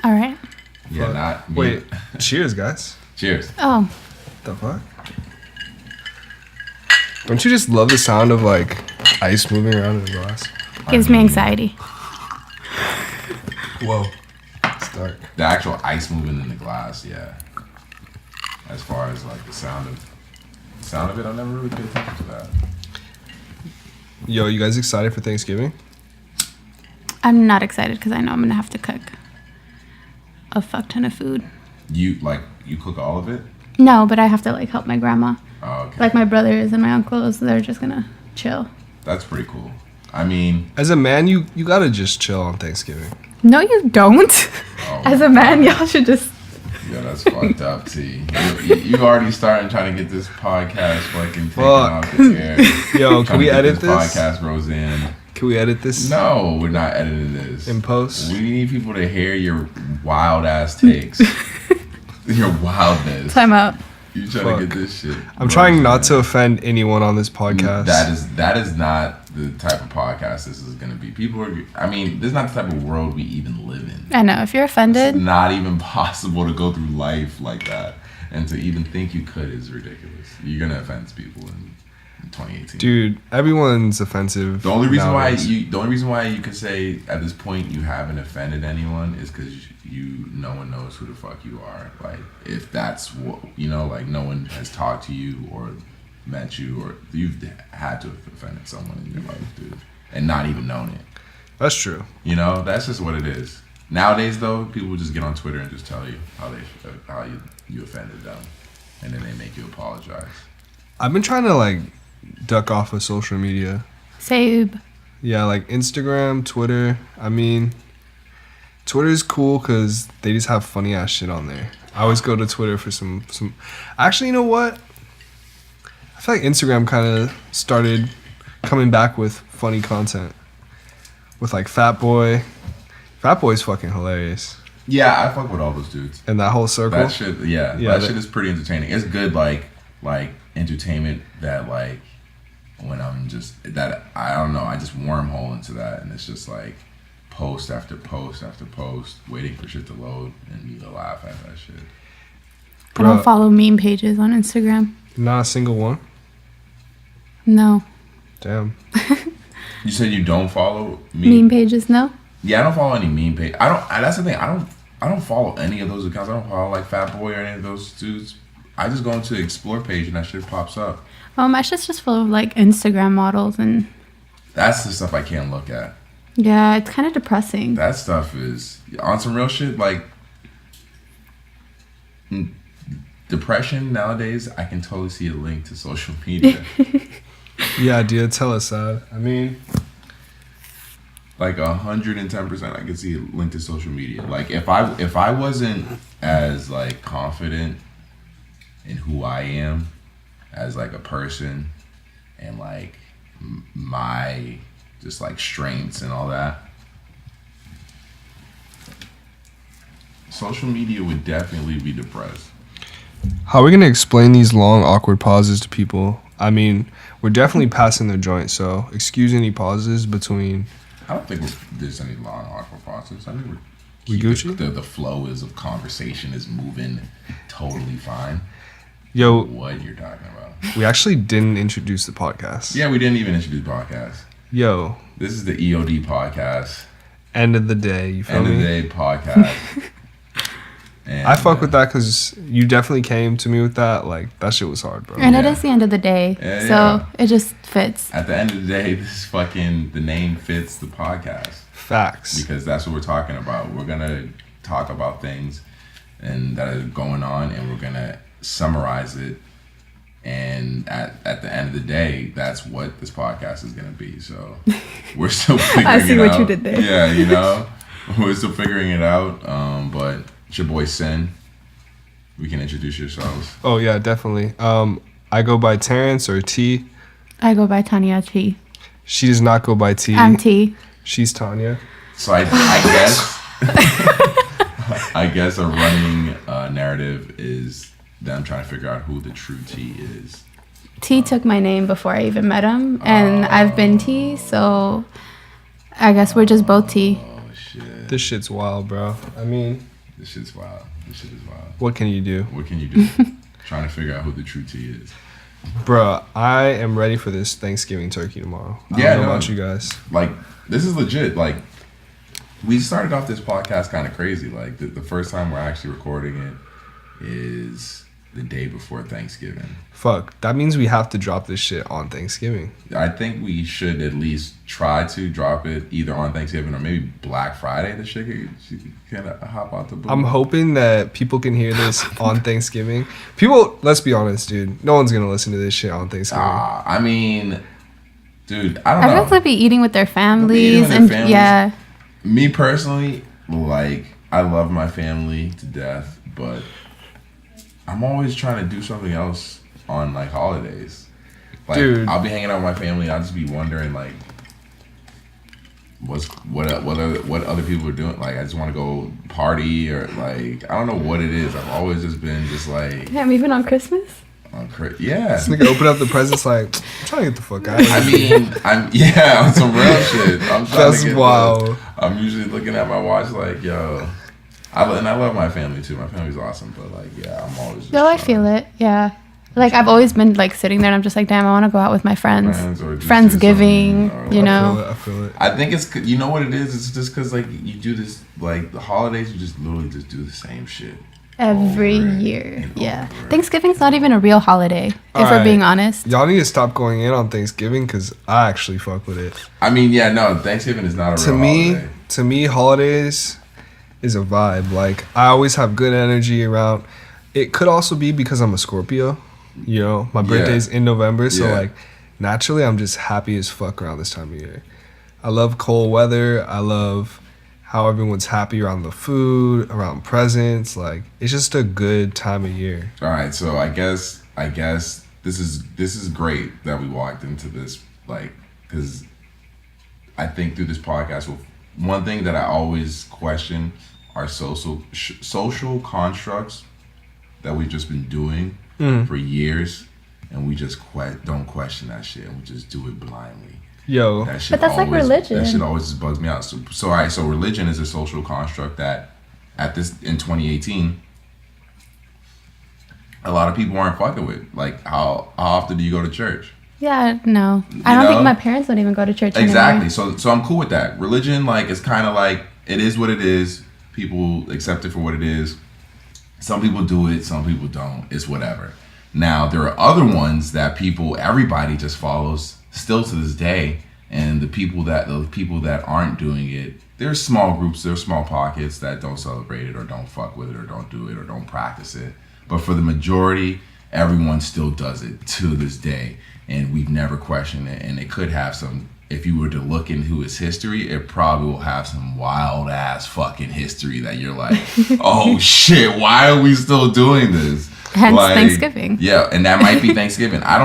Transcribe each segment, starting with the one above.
All right. Yeah, not me. Wait, cheers, guys. Cheers. Oh. The fuck? Don't you just love the sound of like ice moving around in a glass? Gives me anxiety. Whoa. It's dark. The actual ice moving in the glass, yeah. As far as like the sound of it, I never really paid attention to that. Yo, you guys excited for Thanksgiving? I'm not excited because I know I'm going to have to cook a fuck ton of food. You cook all of it? No, but I have to like help my grandma. Oh, okay. Like my brothers and my uncles, they're just going to chill. That's pretty cool. I mean, As a man, you gotta just chill on Thanksgiving. No, you don't. As a man, y'all should just... yeah, that's fucked up, T. You already started trying to get this podcast fucking taken off the air. Yo, can we edit this? Podcast rolls in. Can we edit this? No, we're not editing this. In post? We need people to hear your wild ass takes. Your wildness. Time out. You trying to get this shit. I'm trying not to offend anyone on this podcast. That is not the type of podcast this is going to be. This is not the type of world we even live in. I know, if you're offended... It's not even possible to go through life like that. And to even think you could is ridiculous. You're going to offend people in 2018. Dude, everyone's offensive. The only reason nowadays. why you can say at this point you haven't offended anyone is because no one knows who the fuck you are. Like, if that's what, like no one has talked to you or met you, or you've had to have offended someone in your life, dude, and not even known it. That's true. That's just what it is. Nowadays, though, people just get on Twitter and just tell you how you offended them, and then they make you apologize. I've been trying to like duck off of social media. Save. Yeah, like Instagram, Twitter. I mean, Twitter is cool because they just have funny ass shit on there. I always go to Twitter for some. Actually, you know what? I feel like Instagram kind of started coming back with funny content. With like Fat Boy. Fat Boy's fucking hilarious. Yeah, I fuck with all those dudes. And that whole circle. That shit, that shit is pretty entertaining. It's good, like entertainment that like when I'm just that I don't know, I just wormhole into that, and it's just like post after post after post, waiting for shit to load, and you laugh at that shit. I don't follow meme pages on Instagram. Not a single one? No. Damn. You said you don't follow meme pages? No. Yeah, I don't follow any meme page. That's the thing. I don't follow any of those accounts. I don't follow like Fat Boy or any of those dudes. I just go into the explore page and that shit pops up. My shit's just full of like Instagram models, and that's the stuff I can't look at. Yeah, it's kind of depressing. That stuff is on some real shit. Like depression nowadays, I can totally see a link to social media. Yeah, dude, tell us that. I mean, like 110%, I can see a link to social media. Like if I wasn't as like confident in who I am as like a person and like my just like strengths and all that, social media would definitely be depressed. how are we gonna explain these long awkward pauses to people? I mean, we're definitely passing the joint, so excuse any pauses between. I don't think there's any long awkward pauses. I think we Gucci? The flow of conversation is moving totally fine. Yo, what you're talking about? We actually didn't introduce the podcast. Yeah, we didn't even introduce the podcast. Yo, this is the EOD podcast. End of the day, you feel me? End of the day podcast. And, I fuck with that because you definitely came to me with that. Like, that shit was hard, bro. And it is the end of the day, so it just fits. At the end of the day, the name fits the podcast. Facts. Because that's what we're talking about. We're going to talk about things and that are going on, and we're going to summarize it. And at the end of the day, that's what this podcast is going to be. So we're still figuring it out. I see what you did there. Yeah, we're still figuring it out. But it's your boy Sin. We can introduce yourselves. Oh yeah, definitely. I go by Terrence or T. I go by Tanya T. She does not go by T. I'm T. She's Tanya. So I guess a running narrative is that I'm trying to figure out who the true T is. T took my name before I even met him, and I've been T, so I guess we're just both T. Oh shit! This shit's wild, bro. I mean, This shit's wild. This shit is wild. What can you do? What can you do? Trying to figure out who the true T is. Bruh, I am ready for this Thanksgiving turkey tomorrow. I don't know about you guys. Like, this is legit. Like, we started off this podcast kind of crazy. Like, the first time we're actually recording it is the day before Thanksgiving. Fuck, that means we have to drop this shit on Thanksgiving. I think we should at least try to drop it either on Thanksgiving or maybe Black Friday. The shit can hop out the boot. I'm hoping that people can hear this on Thanksgiving. People, let's be honest, dude. No one's gonna listen to this shit on Thanksgiving. I mean, dude, I don't know. Everyone's gonna be eating with their families yeah. Me personally, like, I love my family to death, but I'm always trying to do something else on, like, holidays. Like, dude, I'll be hanging out with my family. I'll just be wondering, like, what other people are doing. Like, I just want to go party or, like, I don't know what it is. I've always just been just like. Damn, even on Christmas? Yeah. This nigga open up the presents like, I'm trying to get the fuck out of here. I mean, I'm on some real shit. I'm trying That's to get wild. I'm usually looking at my watch like, yo. I love my family too. My family's awesome, but like, yeah, I'm always. Just I feel it. Yeah, like I've always been like sitting there, and I'm just like, damn, I want to go out with my friends. Friendsgiving, you know. I feel it. I think it's, you know what it is. It's just because like you do this, like the holidays, you just literally just do the same shit every year. Yeah, Thanksgiving's not even a real holiday, if we're being honest. Y'all need to stop going in on Thanksgiving because I actually fuck with it. I mean, yeah, no, Thanksgiving is not a real holiday. To me, holidays is a vibe. Like, I always have good energy around. It could also be because I'm a Scorpio. You know, my birthday's in November, so like naturally I'm just happy as fuck around this time of year. I love cold weather. I love how everyone's happy around the food, around presents. Like, it's just a good time of year. All right, so I guess this is great that we walked into this, like, because I think through this podcast, one thing that I always question are social constructs that we've just been doing for years, and we just don't question that shit, and we just do it blindly. Yo, but that's like religion. That shit always just bugs me out. So all right, so religion is a social construct that in 2018, a lot of people aren't fucking with. Like, how often do you go to church? Yeah, no. I don't think my parents don't even go to church Exactly. anymore. So I'm cool with that. Religion, like, is kind of like, it is what it is. People accept it for what it is. Some people do it, some people don't. It's whatever. Now, there are other ones that everybody just follows still to this day. And the people that aren't doing it, there's small groups, there's small pockets that don't celebrate it or don't fuck with it or don't do it or don't practice it. But for the majority, everyone still does it to this day. And we've never questioned it. And it could have some, if you were to look into its history, it probably will have some wild ass fucking history that you're like, oh shit, why are we still doing this? Hence Thanksgiving. Yeah, and that might be Thanksgiving. I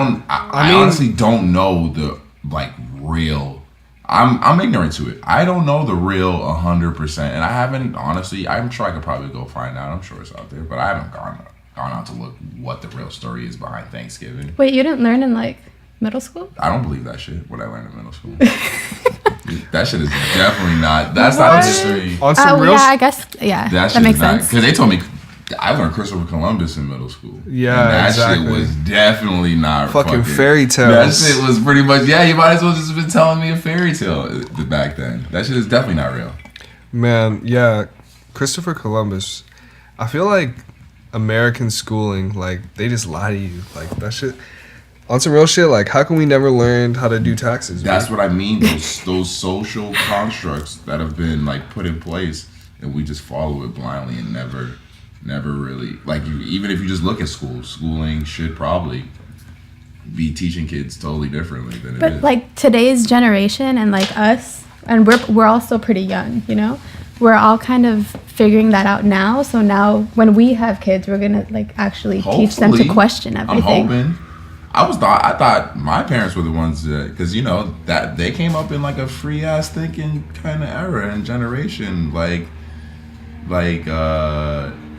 honestly don't know the like real. I'm ignorant to it. I don't know the real 100%, and I haven't honestly. I'm sure I could probably go find out. I'm sure it's out there, but I haven't gone out to look what the real story is behind Thanksgiving. Wait, you didn't learn in like middle school? I don't believe that shit. What I learned in middle school. That shit is definitely not. That's not history. On some real. Yeah, I guess. Yeah, that makes sense. Because they told me. I learned Christopher Columbus in middle school. Yeah, and that exactly. shit was definitely not fucking fairy tales. That shit was pretty much, yeah, you might as well just been telling me a fairy tale back then. That shit is definitely not real. Man, yeah, Christopher Columbus. I feel like American schooling, like, they just lie to you. Like, that shit. On some real shit, like, how can we never learn how to do taxes? That's what I mean. Those social constructs that have been, like, put in place, and we just follow it blindly and never really, like, even if you just look at schooling should probably be teaching kids totally differently than it is. But like today's generation and like us, and we're all still pretty young, you know, we're all kind of figuring that out now. So now when we have kids, we're gonna like actually teach them to question everything. I'm hoping. I thought my parents were the ones that, because you know that they came up in like a free ass thinking kind of era and generation, like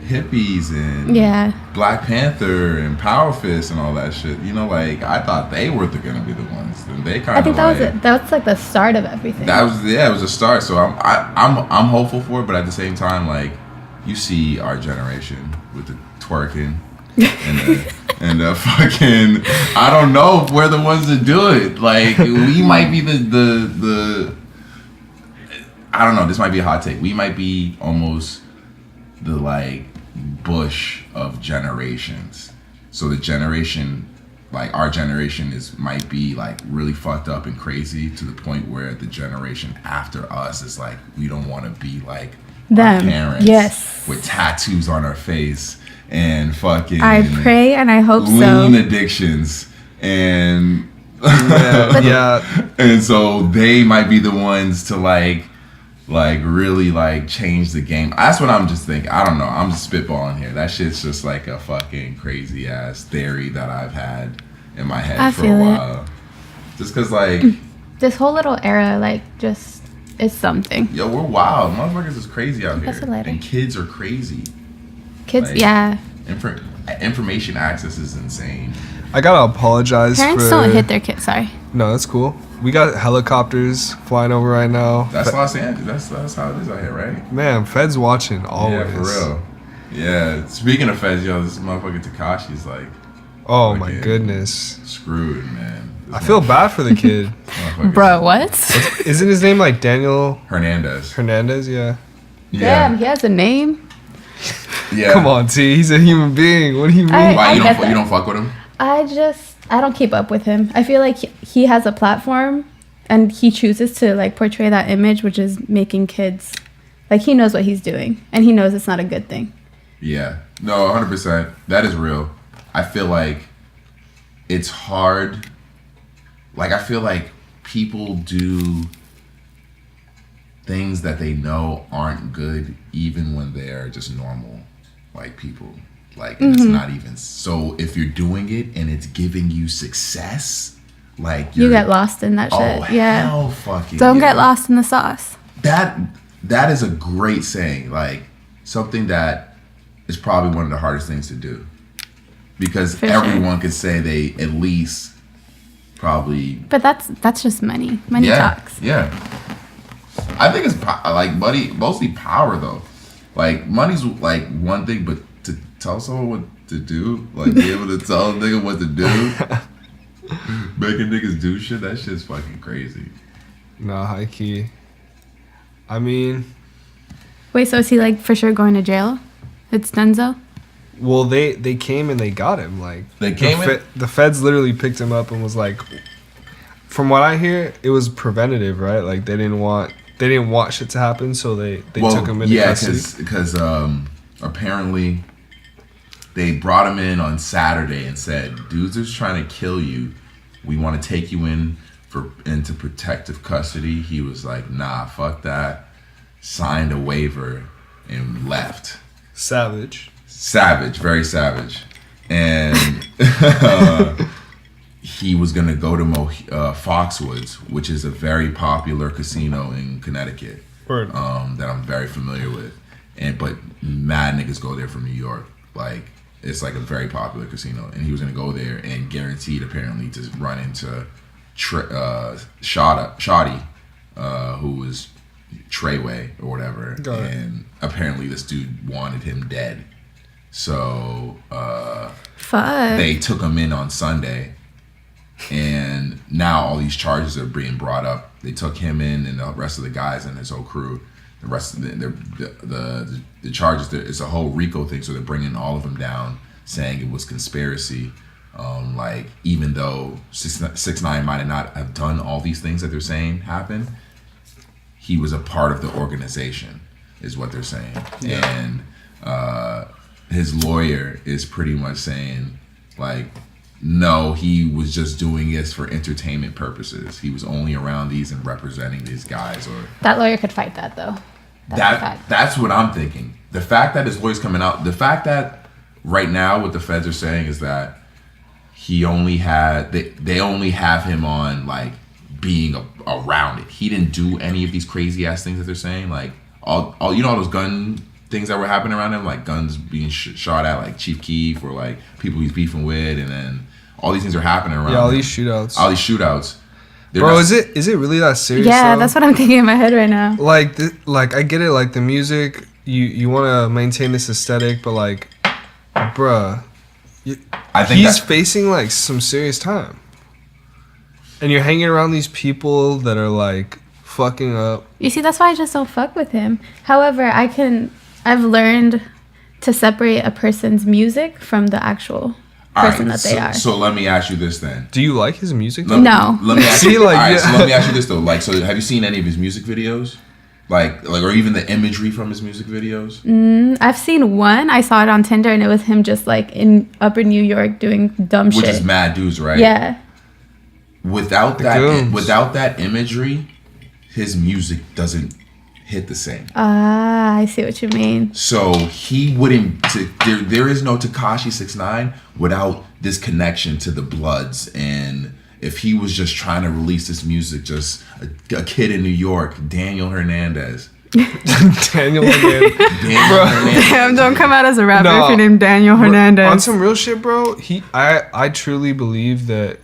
hippies and Black Panther and Power Fist and all that shit. You know, like, I thought they were gonna be the ones, and they kind of. I think that was it. That's like the start of everything. It was a start. So I'm hopeful for it, but at the same time, like, you see our generation with the twerking and the fucking. I don't know if we're the ones that do it. Like we might be the. I don't know. This might be a hot take. We might be almost the like Bush of generations. So the generation, like our generation, might be like really fucked up and crazy to the point where the generation after us is like we don't want to be like them. Our parents, yes, with tattoos on our face and fucking. I pray and I hope lean addictions and yeah. And so they might be the ones to like really like change the game. That's what I'm just thinking. I don't know. I'm just spitballing here. That shit's just like a fucking crazy ass theory that I've had in my head for a while. Just cause like this whole little era like just is something. Yo, we're wild. Motherfuckers is crazy out here. Later. And kids are crazy. Kids, like, yeah. Information access is insane. I gotta apologize. Parents don't hit their kids. Sorry. No, that's cool. We got helicopters flying over right now. That's Los Angeles. That's how it is out here, right? Man, Fed's watching always. Yeah, for real. Yeah. Speaking of Feds, yo, this motherfucker Tekashi's like. Oh my goodness. Screwed, man. I feel bad for the kid. Bro, what? Isn't his name like Daniel Hernandez? Yeah. Damn, he has a name. Yeah. Come on, T. He's a human being. What do you mean? Why you don't fuck with him? I don't keep up with him. I feel like he has a platform and he chooses to like portray that image, which is making kids like he knows what he's doing and he knows it's not a good thing. Yeah. No, 100%. That is real. I feel like it's hard. Like I feel like people do things that they know aren't good even when they're just normal like people. Like, and it's not even so. If you're doing it and it's giving you success, like you get lost in that shit. Yeah. Hell fucking. Don't get lost in the sauce. That is a great saying. Like something that is probably one of the hardest things to do, because everyone could say they at least probably. But that's just money. Money talks. Yeah. I think it's like money, mostly power though. Like money's like one thing, but to tell someone what to do, like be able to tell a nigga what to do, making niggas do shit, that shit's fucking crazy. Nah, high key. I mean, wait, so is he like for sure going to jail? It's Denzo? Well, they came and they got him. Like they came the feds literally picked him up and was like, from what I hear, it was preventative, right? Like they didn't want shit to happen, so they took him into custody. Because apparently they brought him in on Saturday and said, dudes are trying to kill you. We want to take you into protective custody. He was like, nah, fuck that. Signed a waiver and left. Savage, very savage. And he was going to go to Foxwoods, which is a very popular casino in Connecticut. Word. That I'm very familiar with. But mad niggas go there from New York. Like, it's like a very popular casino. And he was going to go there and guaranteed apparently to run into Shoddy, who was Treyway or whatever. And apparently this dude wanted him dead. So they took him in on Sunday. And now all these charges are being brought up. They took him in and the rest of the guys and his whole crew. The rest of the charges, it's a whole RICO thing, so they're bringing all of them down, saying it was conspiracy. Like even though 6ix9ine might not have done all these things that they're saying happened, he was a part of the organization, is what they're saying. Yeah. And his lawyer is pretty much saying like, no, he was just doing this for entertainment purposes. He was only around these and representing these guys. Or that lawyer could fight that though. That's what I'm thinking. The fact that his lawyer's coming out, the fact that right now what the feds are saying is that he only had they only have him on like being around it. He didn't do any of these crazy ass things that they're saying. Like all you know, all those gun things that were happening around him, like guns being shot at, like Chief Keef or like people he's beefing with, and then all these things are happening around. Yeah, all him. these shootouts. Bro, is it really that serious? Yeah, though? That's what I'm thinking in my head right now. Like I get it. Like the music, you want to maintain this aesthetic, but like, bruh, I think he's facing like some serious time, and you're hanging around these people that are like fucking up. You see, that's why I just don't fuck with him. However, I've learned to separate a person's music from the actual person that they are. So let me ask you this then. Do you like his music? No. Let me ask you. So let me ask you this though. Like, so have you seen any of his music videos? Like, or even the imagery from his music videos? I've seen one. I saw it on Tinder, and it was him just like in Upper New York doing dumb shit. Which is mad dudes, right? Yeah. Without that imagery, his music doesn't hit the same. Ah, I see what you mean. So he wouldn't. There is no Tekashi 6ix9ine without this connection to the Bloods. And if he was just trying to release this music, just a kid in New York, Daniel Hernandez. Daniel Hernandez. Damn, don't come out as a rapper if you're named Daniel Hernandez. On some real shit, bro. I truly believe that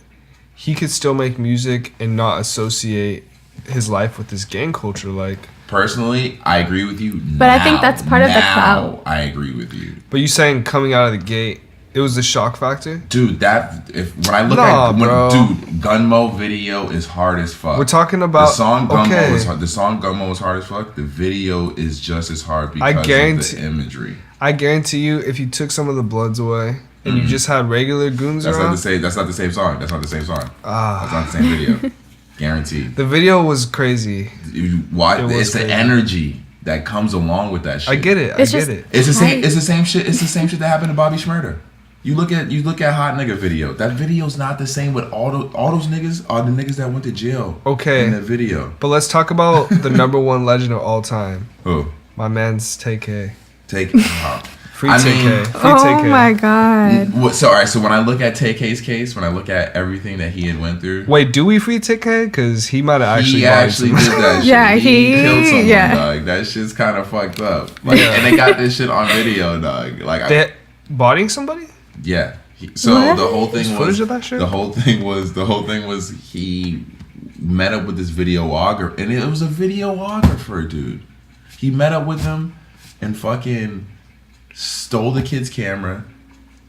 he could still make music and not associate his life with this gang culture. Like, personally, I agree with you. But I think that's part of the clout. I agree with you. But you saying coming out of the gate, it was the shock factor? Dude, when I look at Gunmo video is hard as fuck. We're talking about the song Gunmo is hard. The song Gunmo is hard as fuck. The video is just as hard because of the imagery. I guarantee you, if you took some of the Bloods away and you just had regular goons around, that's not the same song. That's not the same video. Guaranteed. The video was crazy. It's the energy that comes along with that shit. I get it. It's the same. It's the same shit. It's the same shit that happened to Bobby Shmurda. You look at Hot Nigga video. That video's not the same with all those niggas are the niggas that went to jail. Okay. In that video. But let's talk about the number one legend of all time. Who? My man's TK. Free TK. Free TK. My god. So when I look at TK's case, when I look at everything that he had went through. Wait, do we free TK? Because he might have actually. He actually did that shit. Yeah, he killed someone, dog. That shit's kind of fucked up. Like, and they got this shit on video, dog. Like, they bodying somebody. Yeah. The whole thing was footage of that shit? The whole thing was he met up with this videographer, and it was a videographer, dude. He met up with him and fucking stole the kid's camera,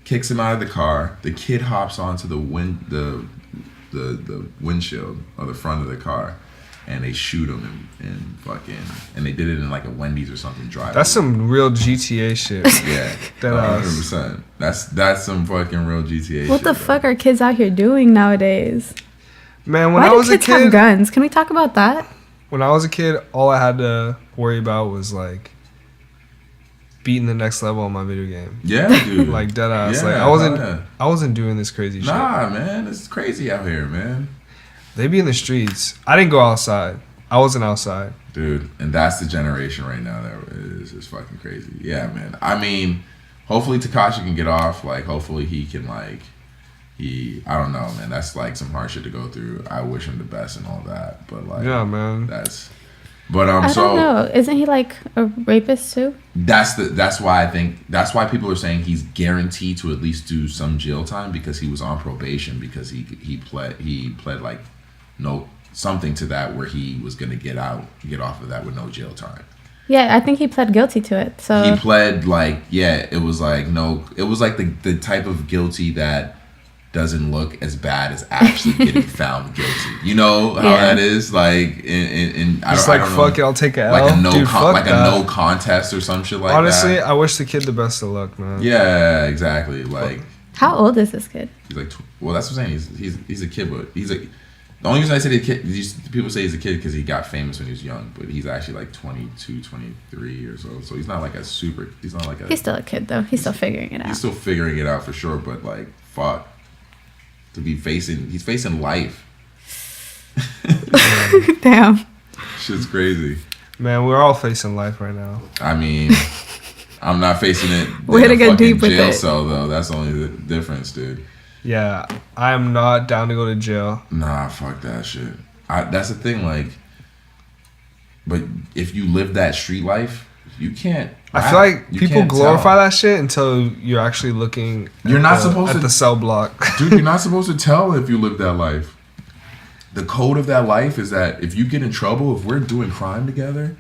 kicks him out of the car. The kid hops onto the windshield or the front of the car, and they shoot him and they did it in like a Wendy's or something. That's some real GTA shit. Yeah, 100%. That's some fucking real GTA shit. What the fuck are kids out here doing nowadays? Man, when Why I was do kids a kid, have guns? Can we talk about that? When I was a kid, all I had to worry about was like beating the next level on my video game. Yeah, dude. Like dead ass. Yeah, like I wasn't doing this crazy shit. Nah, man, it's crazy out here, man. They be in the streets. I didn't go outside. I wasn't outside. Dude, and that's the generation right now that is fucking crazy. Yeah, man. I mean, hopefully Tekashi can get off. Like, hopefully he can, like, I don't know, man. That's, like, some hard shit to go through. I wish him the best and all that. But, like, yeah, man. I don't know. Isn't he, like, a rapist, too? That's why people are saying he's guaranteed to at least do some jail time because he was on probation because he pled like no something to that where he was gonna get off of that with no jail time. Yeah, I think he pled guilty to it. So he pled it was like the type of guilty that doesn't look as bad as actually getting found guilty. You know how that is, like in I don't know, fuck it, I'll take a L. Like a no contest or some shit like Honestly, that. I wish the kid the best of luck, man. Yeah, exactly. Like, how old is this kid? He's like, well, that's what I'm saying. He's a kid, but he's like. The only reason I say the kid, people say he's a kid because he got famous when he was young, but he's actually like 22, 23 or so. So he's not like he's still a kid though. He's still figuring it out. He's still figuring it out for sure, but like, fuck. He's facing life. Damn. Shit's crazy. Man, we're all facing life right now. I mean, I'm not facing it. Way to get deep with jail it. Cell though. That's only the difference, dude. Yeah, I am not down to go to jail. Nah, fuck that shit. That's the thing, like, but if you live that street life, you can't. I feel like people glorify that shit until you're actually looking at the cell block. Dude, you're not supposed to tell if you live that life. The code of that life is that if you get in trouble, if we're doing crime together,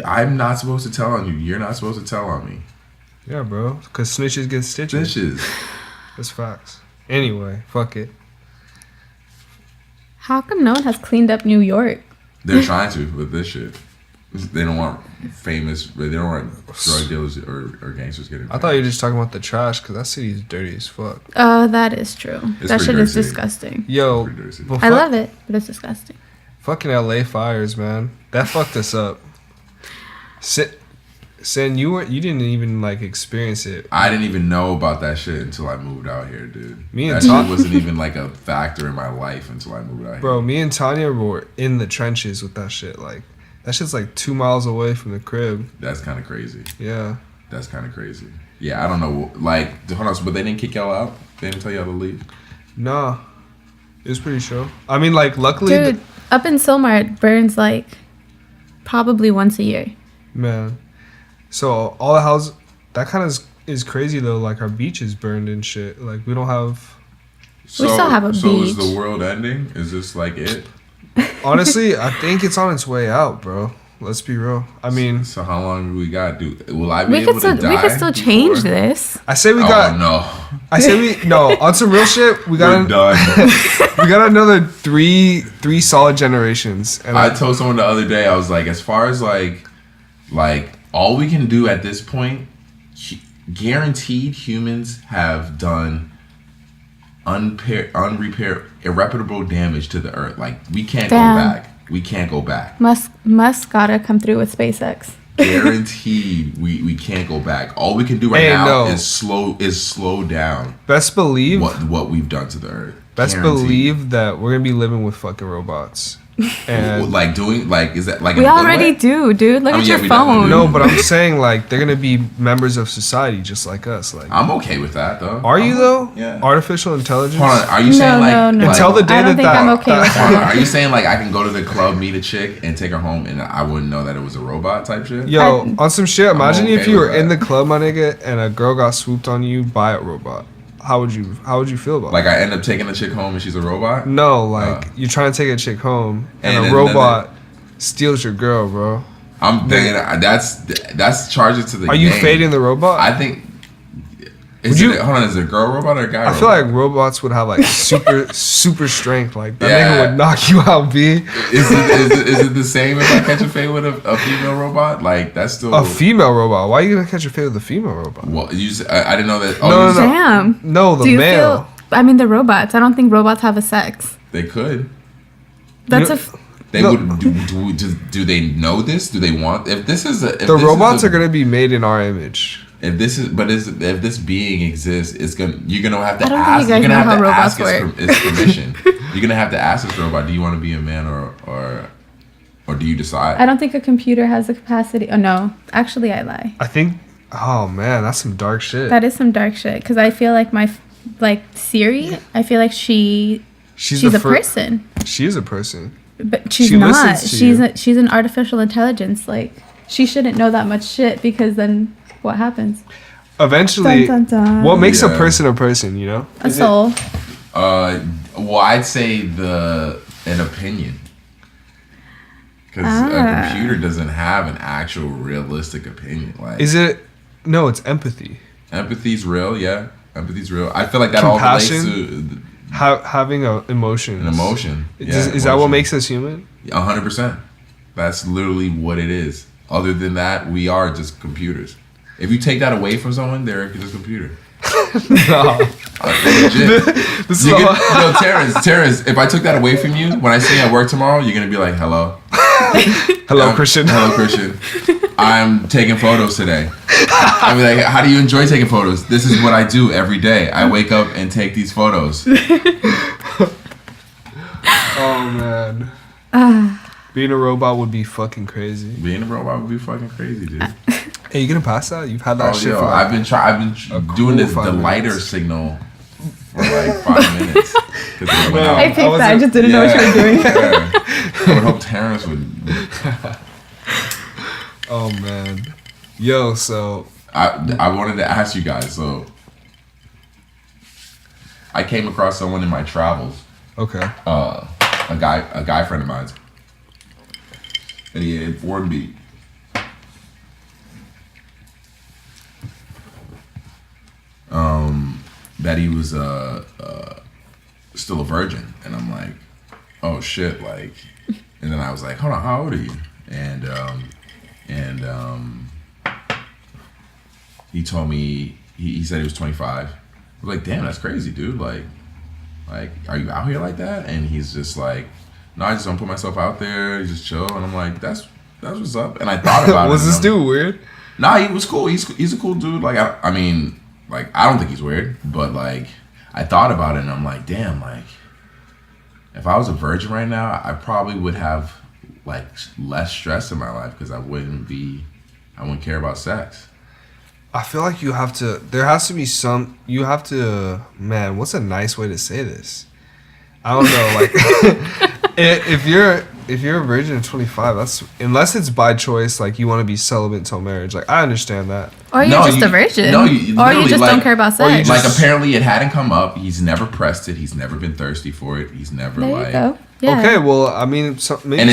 I'm not supposed to tell on you. You're not supposed to tell on me. Yeah, bro. Because snitches get stitches. That's facts. Anyway, fuck it. How come no one has cleaned up New York? They're trying to with this shit. They don't want famous. They don't want drug dealers or gangsters getting. I thought you were just talking about the trash because that city is dirty as fuck. Oh, that is true. That shit is disgusting. Yo, I love it, but it's disgusting. Fucking LA fires, man. That fucked us up. Sen, you didn't even like experience it. I didn't even know about that shit until I moved out here, dude. That shit wasn't even like a factor in my life until I moved out here. Bro, me and Tanya were in the trenches with that shit. Like, that shit's like 2 miles away from the crib. That's kind of crazy. Yeah. That's kind of crazy. Yeah, I don't know. Like, hold on, but they didn't kick y'all out? They didn't tell y'all to leave? Nah. It was pretty chill. I mean, like, luckily... Dude, up in Silmar, it burns like probably once a year. Man. So, all the houses... That kind of is crazy, though. Like, our beach is burned and shit. Like, we don't have... We still have a beach. So, is the world ending? Is this like it? Honestly, I think it's on its way out, bro. Let's be real. I mean... So how long do we got? Will I be able to die? We could still change this. I say we got... Oh, no. I say we... No, on some real shit, we got... We're done. We got another three solid generations. And I told someone the other day, I was like, as far as like all we can do at this point, guaranteed humans have done irreparable damage to the earth. Like, we can't go back. We can't go back. Musk gotta come through with SpaceX. Guaranteed, we can't go back. All we can do right now is slow down. Best believe what we've done to the earth. Best believe that we're gonna be living with fucking robots. And is that like we already do, dude? Look at your phone. No, but I'm saying like they're gonna be members of society just like us. Like, I'm okay with that though. Are you though? Yeah. Artificial intelligence. Hold on, are you saying no. Until the day I don't think I'm okay with that. Are you saying like I can go to the club, meet a chick, and take her home, and I wouldn't know that it was a robot type shit? Yo, on some shit. Imagine if you were in the club, my nigga, and a girl got swooped on you by a robot. How would you feel about like I end up taking a chick home and she's a robot? No, like you're trying to take a chick home and a robot steals your girl, bro. I'm thinking that's charges to the Are you fading the robot? I think hold on, is it a girl robot or a guy robot? I feel like robots would have like super strength. Like that nigga would knock you out, B. Is it the same if I catch a fade with a female robot? Like that's still a female robot. Why are you gonna catch a fade with a female robot? Well, I didn't know that. No. Damn. No, the male. The robots. I don't think robots have a sex. They could. That's They would do they know this? Do they want if this is the robots are gonna be made in our image. If this being exists, you're gonna have to I don't ask. Think you guys know how robots work. Its permission. You're gonna have to ask this robot. Do you want to be a man or do you decide? I don't think a computer has the capacity. Oh no, actually, I lie. I think. Oh man, that's some dark shit. That is some dark shit. Because I feel like Siri. I feel like she's a person. She is a person. But she's not. She's an artificial intelligence. Like, she shouldn't know that much shit because then what happens? Eventually, dun, dun, dun. What makes a person, you know? A soul. Well, I'd say an opinion. Because a computer doesn't have an actual realistic opinion. Like, is it? No, it's empathy. Empathy's real, yeah. Empathy's real. I feel like that all relates to having an emotion. An emotion. Is that what makes us human? 100%. That's literally what it is. Other than that, we are just computers. If you take that away from someone, they're just a computer. No. Legit. Terrence, if I took that away from you, when I see you at work tomorrow, you're going to be like, hello. Hello, Christian. Hello, Christian. I'm taking photos today. I'll be like, how do you enjoy taking photos? This is what I do every day. I wake up and take these photos. Oh, man. Being a robot would be fucking crazy. Being a robot would be fucking crazy, dude. Hey, you gonna pass that? You've had that shit for I've been doing the lighter signal for like 5 minutes. I picked that. I just didn't know what you were doing. I would hope Terrence would. Oh man, yo. So I wanted to ask you guys. So I came across someone in my travels. Okay. A guy friend of mine, and he informed me that he was still a virgin, and I'm like, oh shit, like, and then I was like, hold on, how old are you? And he told me he said he was 25. I was like, damn, that's crazy, dude. Like, are you out here like that? And he's just like, no, I just don't put myself out there. Just chill. And I'm like, that's what's up. And I thought about it. Was this dude weird? Nah, he was cool. He's a cool dude. Like, I mean, like, I don't think he's weird, but like, I thought about it and I'm like, damn, like, if I was a virgin right now, I probably would have like less stress in my life because I wouldn't care about sex. I feel like you have to. Man, what's a nice way to say this? I don't know. Like, if you're a virgin at 25, that's unless it's by choice. Like you want to be celibate until marriage. Like I understand that. Or you're a virgin. No, or you just don't care about sex. Like apparently it hadn't come up. He's never pressed it. He's never been thirsty for it. He's never there you go. Yeah. Okay, well, I mean, maybe and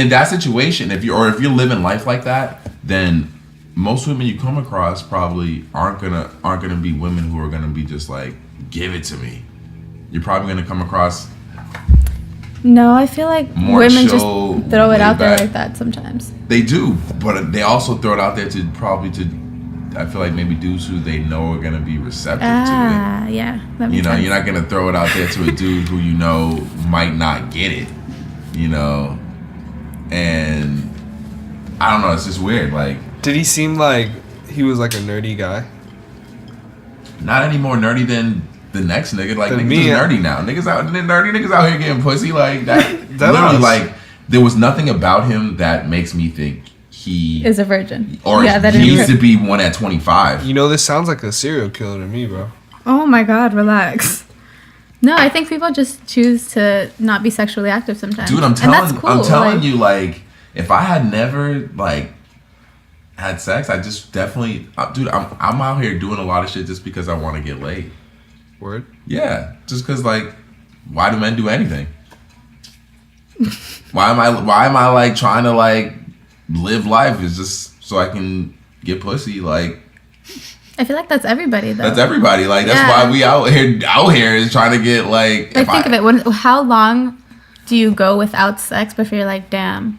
in that situation, if you're living life like that, then most women you come across probably aren't gonna be women who are gonna be just like, give it to me. You're probably gonna come across. No, I feel like women just throw it out there like that sometimes. They do, but they also throw it out there to I feel like maybe dudes who they know are gonna be receptive to it. Yeah. That makes sense. You're not gonna throw it out there to a dude who you know might not get it. And I don't know. It's just weird. Like, did he seem like he was like a nerdy guy? Not any more nerdy than the next nigga. Like, niggas me, is nerdy now. Niggas out here getting pussy. Like that. Literally, was, like there was nothing about him that makes me think he is a virgin, or he needs to be one at 25. This sounds like a serial killer to me, bro. Oh my God, relax. No, I think people just choose to not be sexually active sometimes. Dude, I'm telling you, like, if I had never like had sex, I just definitely, dude, I'm out here doing a lot of shit just because I want to get laid. Word? Yeah, just because, like, why do men do anything? Why am I like trying to like live life is just so I can get pussy? Like, I feel like that's everybody though. That's everybody. Like, that's why we out here is trying to get like. Like, think of it. How long do you go without sex before you're like, damn,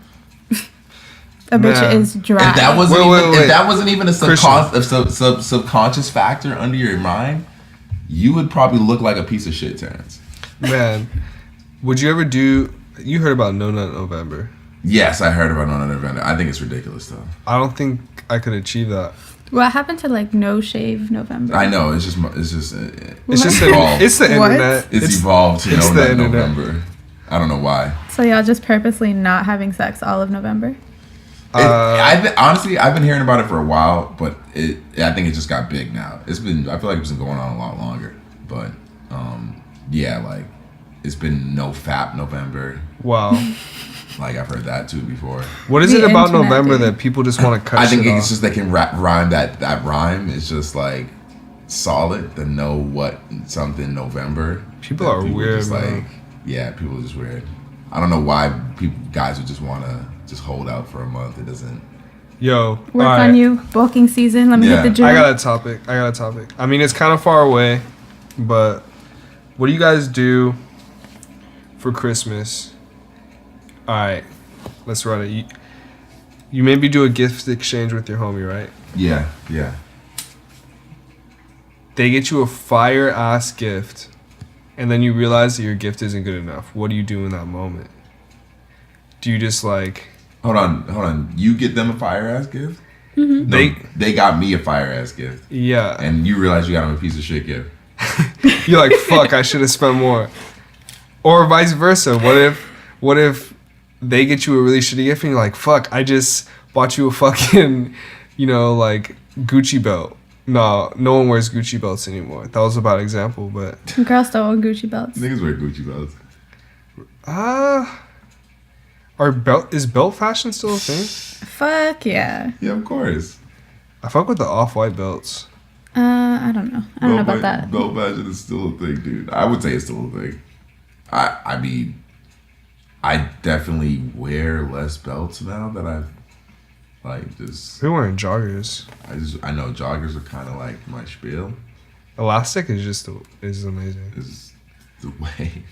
a bitch is dry? If that wasn't even a subconscious factor under your mind, you would probably look like a piece of shit, Terrence. Man, would you ever do? You heard about No Nut November? Yes, I heard about No Nut November. I think it's ridiculous though. I don't think I could achieve that. What happened to like No Shave November? I know it's the internet. It's evolved to No Nut November. I don't know why. So y'all just purposely not having sex all of November? Honestly, I've been hearing about it for a while, but I think it just got big now. I feel like it's been going on a lot longer, but like it's been No Fap November. Wow. Like, I've heard that too before. What is it about November that people just want to cut? I think it's just they can rhyme that rhyme is just like solid. The know what something November. People are weird. Just like, yeah, people are just weird. I don't know why guys would just want to just hold out for a month. It doesn't. Yo, work on you. Bulking season. Let me hit the gym. I got a topic. I mean, it's kind of far away, but what do you guys do for Christmas? All right, let's run it. You maybe do a gift exchange with your homie, right? Yeah. They get you a fire ass gift, and then you realize that your gift isn't good enough. What do you do in that moment? Do you just like? Hold on. You get them a fire ass gift? Mm-hmm. No, they got me a fire ass gift. Yeah. And you realize you got them a piece of shit gift. You're like, fuck, I should have spent more. Or vice versa. What if they get you a really shitty gift and you're like, fuck, I just bought you a fucking, like Gucci belt. No one wears Gucci belts anymore. That was a bad example, but girls don't own Gucci belts. Niggas wear Gucci belts. Is belt fashion still a thing? Fuck yeah. Yeah, of course. I fuck with the off-white belts. I don't know. I don't know about that. Belt fashion is still a thing, dude. I would say it's still a thing. I mean, I definitely wear less belts now that I've like just. We're wearing joggers. I know joggers are kind of like my spiel, Elastic is amazing. It's the wave.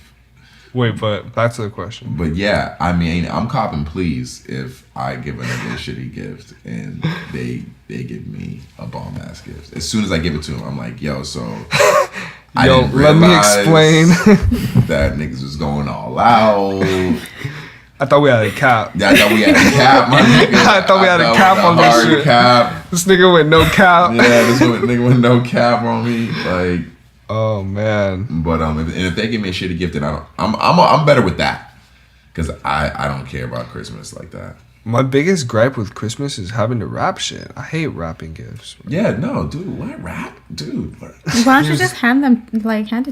Wait, but back to the question. But yeah, I mean, I'm copping please if I give a nigga a shitty gift and they give me a bomb ass gift. As soon as I give it to him, I'm like, yo, so I didn't let me explain. that niggas was going all out. I thought we had a cap. Yeah, I thought we had a cap, my nigga. I thought we had a cap on this shit. Cap. This nigga with no cap. Yeah, nigga with no cap on me. Like, oh man. But if they give me a shitty gift, then I'm better with that, because I don't care about Christmas like that. My biggest gripe with Christmas is having to wrap shit. I hate wrapping gifts. Yeah, no, dude, what wrap, dude? Why don't you just hand it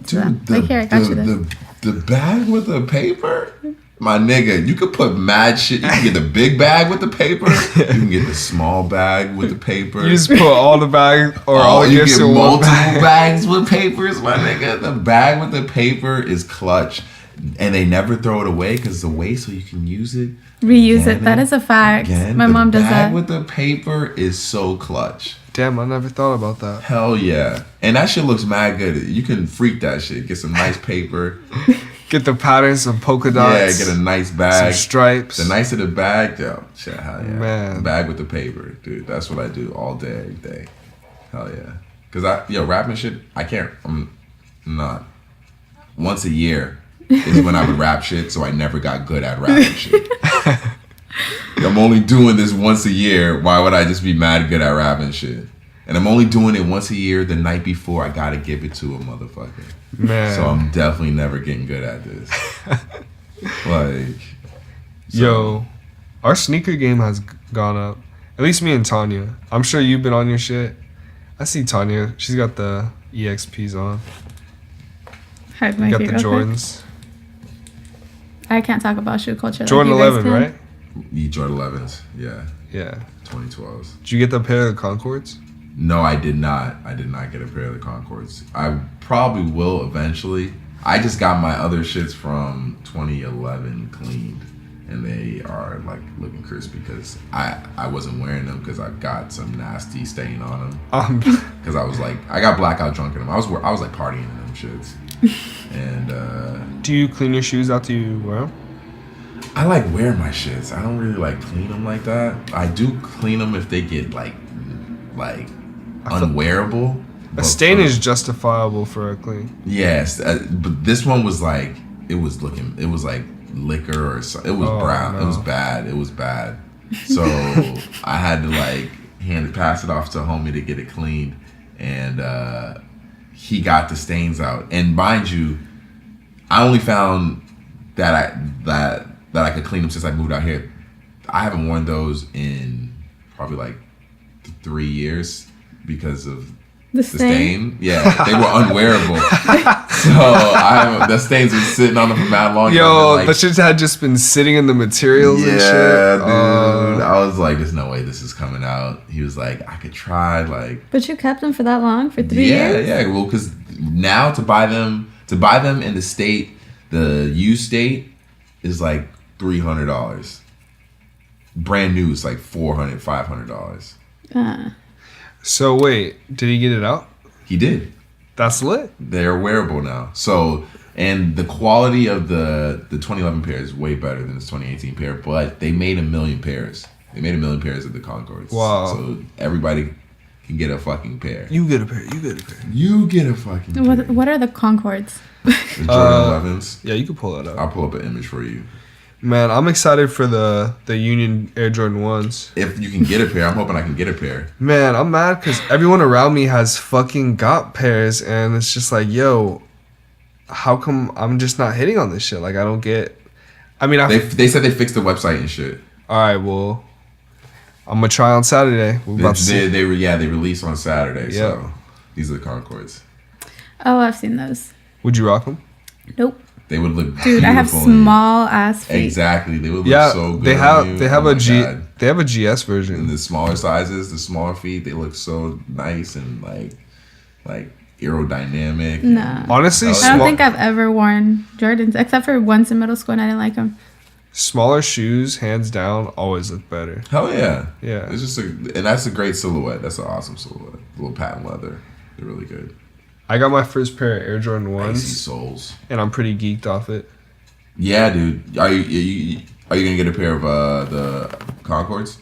to them? Like, here, I got you this. The bag with the paper. My nigga, you could put mad shit. You can get the big bag with the paper. You can get the small bag with the paper. You just put all the bags or all the gifts in one multiple bag. bags with papers, my nigga. The bag with the paper is clutch. And they never throw it away because it's a waste, so you can use it. Reuse it. That is a fact. My mom does that. The bag with the paper is so clutch. Damn, I never thought about that. Hell yeah. And that shit looks mad good. You can freak that shit. Get some nice paper. Get the patterns, some polka dots. Yeah, get a nice bag. Some stripes. The nicer the bag, yo. Shit, hell yeah. Man. The bag with the paper, dude. That's what I do all day, every day. Hell yeah. Because wrapping shit, I can't. I'm not. Once a year is when I would wrap shit, so I never got good at wrapping shit. I'm only doing this once a year. Why would I just be mad good at wrapping shit? And I'm only doing it once a year. The night before, I gotta give it to a motherfucker. Man. So I'm definitely never getting good at this. Yo, our sneaker game has gone up. At least me and Tanya. I'm sure you've been on your shit. I see Tanya. She's got the EXPs on. Hide my you got feet the Jordans. I can't talk about shoe culture. Jordan like 11, right? Jordan 11s, yeah. Yeah. 2012s. Did you get the pair of the Concords? No, I did not. I did not get a pair of the Concords. I probably will eventually. I just got my other shits from 2011 cleaned, and they are like looking crispy because I wasn't wearing them because I got some nasty stain on them. Because I was like, I got blackout drunk in them. I was like partying in them shits. And do you clean your shoes after you wear them? I like wear my shits. I don't really like clean them like that. I do clean them if they get like unwearable. A stain is justifiable for a clean. Yes, but this one was like it was like liquor or something. It was brown. No. It was bad. So I had to like pass it off to a homie to get it cleaned, and he got the stains out. And mind you, I only found that I could clean them since I moved out here. I haven't worn those in probably like 3 years because of the stain. Yeah, they were unwearable. So the stains were sitting on them for mad long. Yo, like, the shit had just been sitting in the materials and shit. Yeah, dude. I was like, there's no way this is coming out. He was like, I could try. Like, but you kept them for that long? For 3 years? Yeah. Well, because now to buy them in the state, the used state is like $300. Brand new is like $400, $500. So wait, did he get it out? He did. That's lit. They're wearable now. So, and the quality of the 2011 pair is way better than the 2018 pair, but they made 1 million pairs. They made 1 million pairs of the Concords. Wow. So everybody can get a fucking pair. You get a pair. You get a fucking pair. What are the Concords? The Jordan 11s. Yeah, you can pull that up. I'll pull up an image for you. Man, I'm excited for the Union Air Jordan 1s. If you can get a pair, I'm hoping I can get a pair. Man, I'm mad because everyone around me has fucking got pairs, and it's just like, yo, how come I'm just not hitting on this shit? Like, I don't get... I mean, they said they fixed the website and shit. All right, well, I'm going to try on Saturday. We're about to see. They released on Saturday, so these are the Concords. Oh, I've seen those. Would you rock them? Nope. They would look Dude, I have small ass feet. Exactly. They would look so good. They have a GS version. And the smaller sizes, the smaller feet, they look so nice and like aerodynamic. No. Honestly, I don't think I've ever worn Jordans except for once in middle school and I didn't like them. Smaller shoes, hands down, always look better. Hell yeah. Yeah. It's just and that's a great silhouette. That's an awesome silhouette. A little patent leather. They're really good. I got my first pair of Air Jordan Icy 1s. soles. And I'm pretty geeked off it. Yeah, dude. Are you gonna get a pair of the Concords?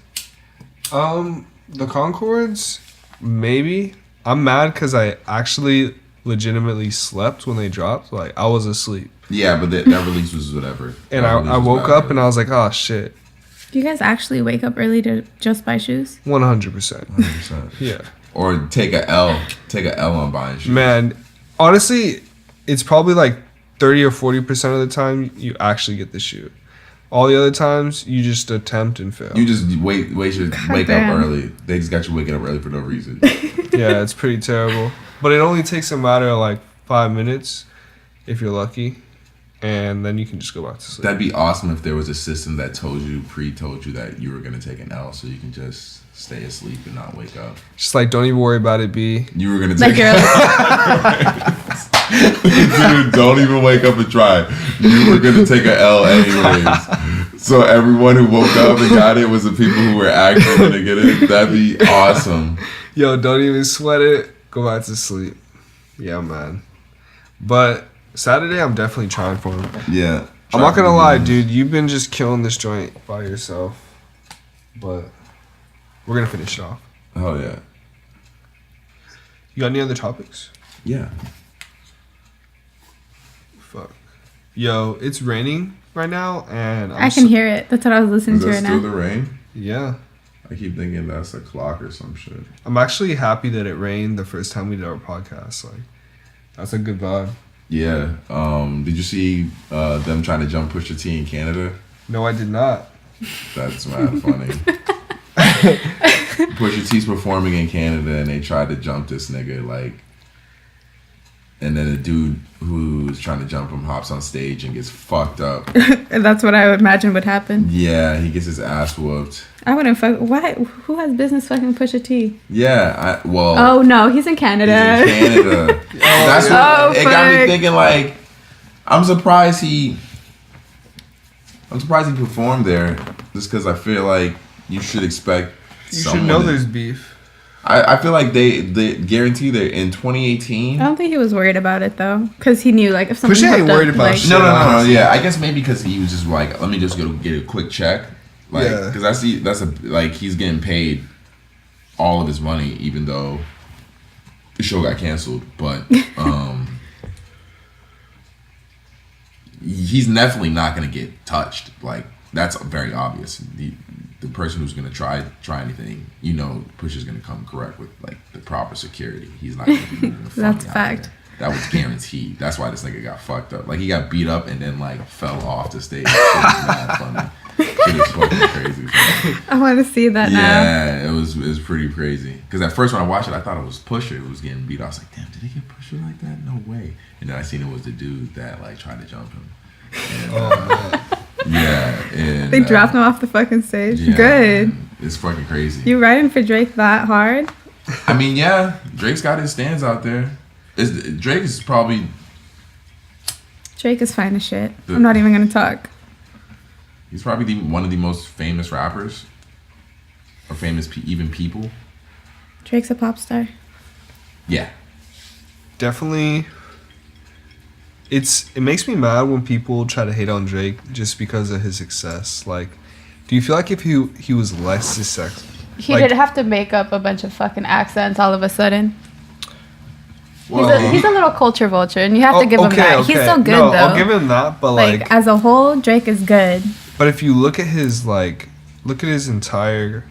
The Concords, maybe. I'm mad because I actually legitimately slept when they dropped. Like, I was asleep. Yeah, but that release was whatever. And I woke up and I was like, oh, shit. Do you guys actually wake up early to just buy shoes? 100%. 100%. Yeah. Or take a L on buying shoes. Man, honestly, it's probably like 30 or 40% of the time you actually get the shoe. All the other times, you just attempt and fail. You just wake up early. They just got you waking up early for no reason. Yeah, it's pretty terrible. But it only takes a matter of like 5 minutes if you're lucky. And then you can just go back to sleep. That'd be awesome if there was a system that told you that you were going to take an L so you can just stay asleep and not wake up. Just like, don't even worry about it, B. You were going to take Dude, don't even wake up and try. You were going to take an L anyways. So everyone who woke up and got it was the people who were actually going to get it. That'd be awesome. Yo, don't even sweat it. Go back to sleep. Yeah, man. But Saturday, I'm definitely trying for him. Yeah. I'm not gonna lie, dude. You've been just killing this joint by yourself. But we're gonna finish it off. Oh, yeah. You got any other topics? Yeah. Fuck. Yo, it's raining right now, and I can hear it. That's what I was listening to right now. Is that still the rain? Yeah. I keep thinking that's a clock or some shit. I'm actually happy that it rained the first time we did our podcast. Like, that's a good vibe. Yeah. Did you see them trying to jump Pusha T in Canada? No, I did not. That's mad funny. Pusha T's performing in Canada and they tried to jump this nigga, like, and then the dude who's trying to jump him hops on stage and gets fucked up. That's what I would imagine would happen. Yeah, he gets his ass whooped. I wouldn't fuck. Why? Who has business fucking Pusha T? Yeah, Oh no, he's in Canada. He's in Canada. That's what it got me thinking. Like, I'm surprised he performed there, just because I feel like you should expect. You should know there's beef. I feel like they guarantee that in 2018. I don't think he was worried about it though, because he knew like if something Pusha ain't worried about shit. No. Yeah, I guess maybe because he was just like, let me just go get a quick check, like, because I see he's getting paid all of his money, even though the show got canceled, but he's definitely not gonna get touched. Like, that's very obvious. The person who's gonna try anything, Pusha's gonna come correct with like the proper security. He's not gonna be moving the fuck That's a fact. there. That was guaranteed. That's why this nigga got fucked up. Like, he got beat up and then like fell off the stage. It was mad funny. It was fucking crazy. I want to see that now. Yeah, it was pretty crazy. Because at first when I watched it, I thought it was Pusha who was getting beat. I was like, damn, did he get Pusha like that? No way. And then I seen it was the dude that like tried to jump him. And, man. Yeah, and They dropped him off the fucking stage. yeah, Good. Man, it's fucking crazy. You riding for Drake that hard? I mean, yeah, Drake's got his stands out there. Drake is probably. Drake is fine as shit. I'm not even gonna talk. He's probably one of the most famous rappers, or famous even people. Drake's a pop star. Yeah, Definitely. It makes me mad when people try to hate on Drake just because of his success. Like, do you feel like if he was less successful, He did have to make up a bunch of fucking accents all of a sudden. well, He's a little culture vulture, and you have to give him that. Okay. He's still good no, though. I'll give him that, but like as a whole, Drake is good. but if you look at his entire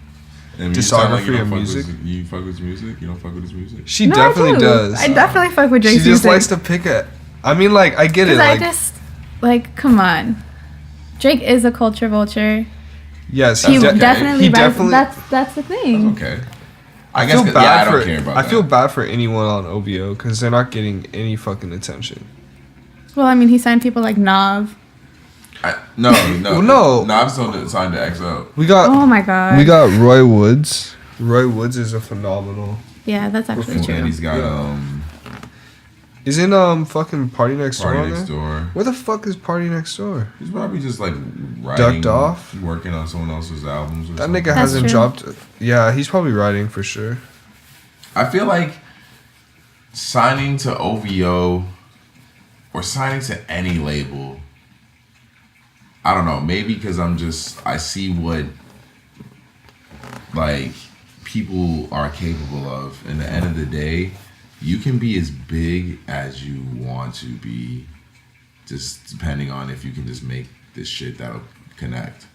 and discography of music. You fuck with his music? You don't fuck with his music? She No, definitely I do. does. I definitely fuck with Drake's She just music. likes to pick it. I mean, like, I get it. Because Like, I just come on. Drake is a culture vulture. yes, He okay. definitely. He definitely- That's the thing. Okay. I guess. I don't care about that. I feel bad for anyone on OVO because they're not getting any fucking attention. Well, I mean, he signed people like Nav. No. Well, no. I've still signed to XO. We got Oh my god. we got Roy Woods. Roy Woods is a phenomenal. Yeah, that's actually And true. he's got Isn't fucking Party Next Door Party on Next there? Door. Where the fuck is Party Next Door? He's probably just like writing, Ducked off? working on someone else's albums. Or That something. nigga That's hasn't true. dropped. Yeah, he's probably writing for sure. I feel like signing to OVO or signing to any label, I don't know, maybe because I see what like people are capable of. In the end of the day, you can be as big as you want to be, just depending on if you can just make this shit that'll connect.